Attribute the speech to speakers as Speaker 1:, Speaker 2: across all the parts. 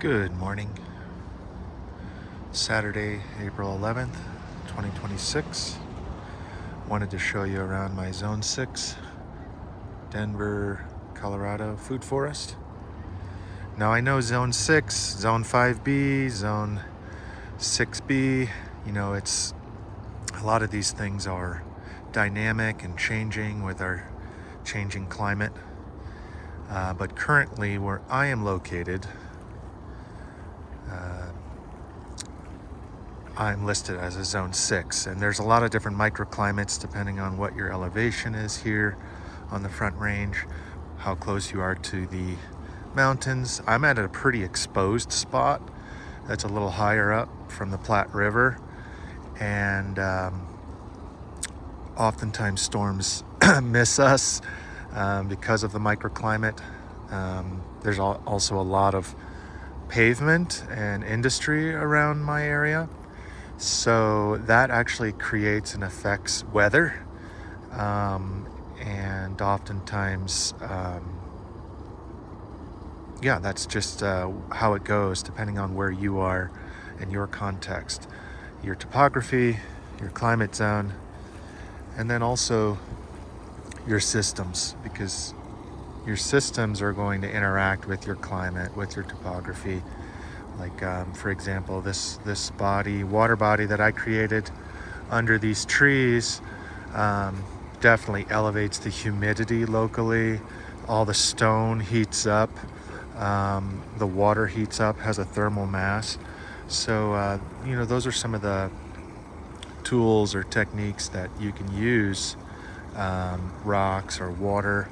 Speaker 1: Good morning. Saturday, April 11th, 2026. Wanted to show you around my Zone 6, Denver, Colorado food forest. Now I know Zone 6, Zone 5B, Zone 6B, it's a lot of these things are dynamic and changing with our changing climate. But currently where I am located, I'm listed as a Zone 6, and there's a lot of different microclimates depending on what your elevation is here on the Front Range, how close you are to the mountains. I'm at a pretty exposed spot that's a little higher up from the Platte River, and oftentimes storms miss us because of the microclimate. There's also a lot of pavement and industry around my area, so that actually creates and affects weather, and oftentimes that's just how it goes depending on where you are in your context, your topography, your climate zone, and then also your systems, because your systems are going to interact with your climate, with your topography. Like for example, this water body that I created under these trees definitely elevates the humidity locally. All the stone heats up, the water heats up, has a thermal mass. So those are some of the tools or techniques that you can use, rocks or water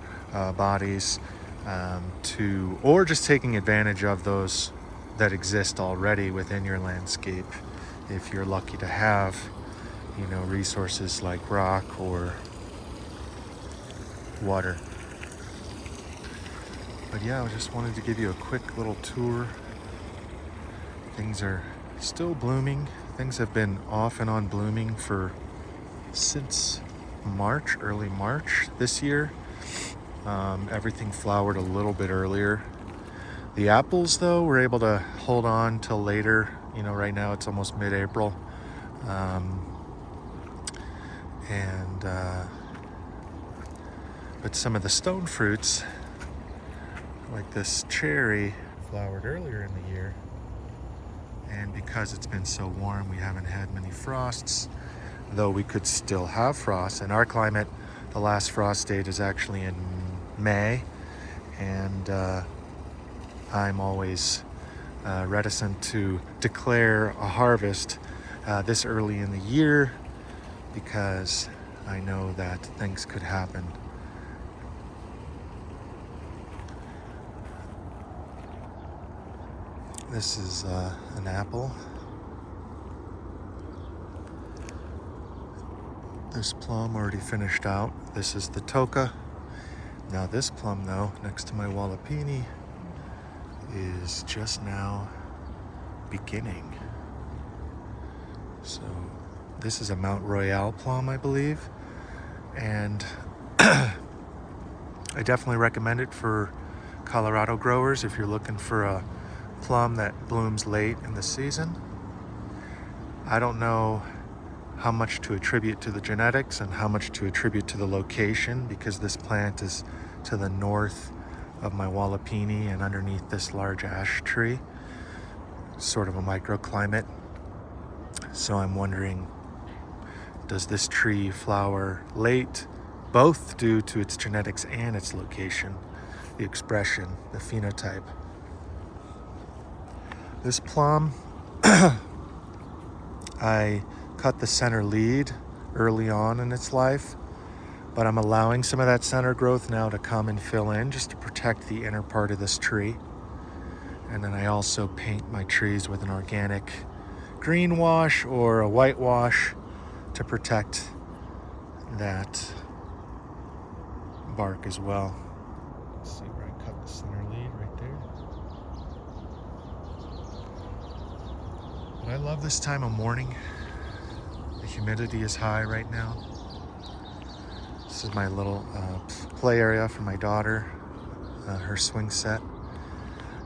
Speaker 1: bodies, or just taking advantage of those that exist already within your landscape, if you're lucky to have resources like rock or water. But I just wanted to give you a quick little tour. Things are still blooming. Things have been off and on blooming since March, early March this year. Everything flowered a little bit earlier. The apples, though, were able to hold on till later. Right now it's almost mid-April. But some of the stone fruits, like this cherry, flowered earlier in the year. And because it's been so warm, we haven't had many frosts, though we could still have frosts. In our climate, the last frost date is actually in May, and I'm always reticent to declare a harvest this early in the year, because I know that things could happen. This is an apple. This plum already finished out. This is the toka. Now this plum, though, next to my Wallapini, is just now beginning. So this is a Mount Royale plum, I believe, and I definitely recommend it for Colorado growers if you're looking for a plum that blooms late in the season. I don't know how much to attribute to the genetics and how much to attribute to the location, because this plant is to the north of my Wallapini and underneath this large ash tree, sort of a microclimate. So I'm wondering, does this tree flower late, both due to its genetics and its location, the expression, the phenotype? This plum, I cut the center lead early on in its life, but I'm allowing some of that center growth now to come and fill in, just to protect the inner part of this tree. And then I also paint my trees with an organic green wash or a white wash to protect that bark as well. Let's see where I cut the center lead, right there. But I love this time of morning. The humidity is high right now. This is my little play area for my daughter, her swing set.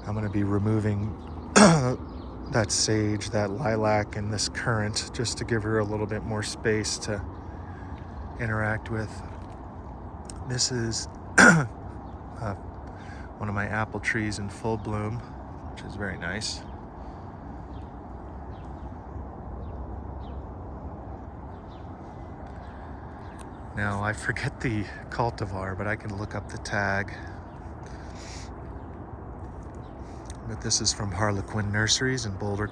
Speaker 1: I'm going to be removing that sage, that lilac, and this currant, just to give her a little bit more space to interact with. This is one of my apple trees in full bloom, which is very nice. Now, I forget the cultivar, but I can look up the tag. But this is from Harlequin Nurseries in Boulder,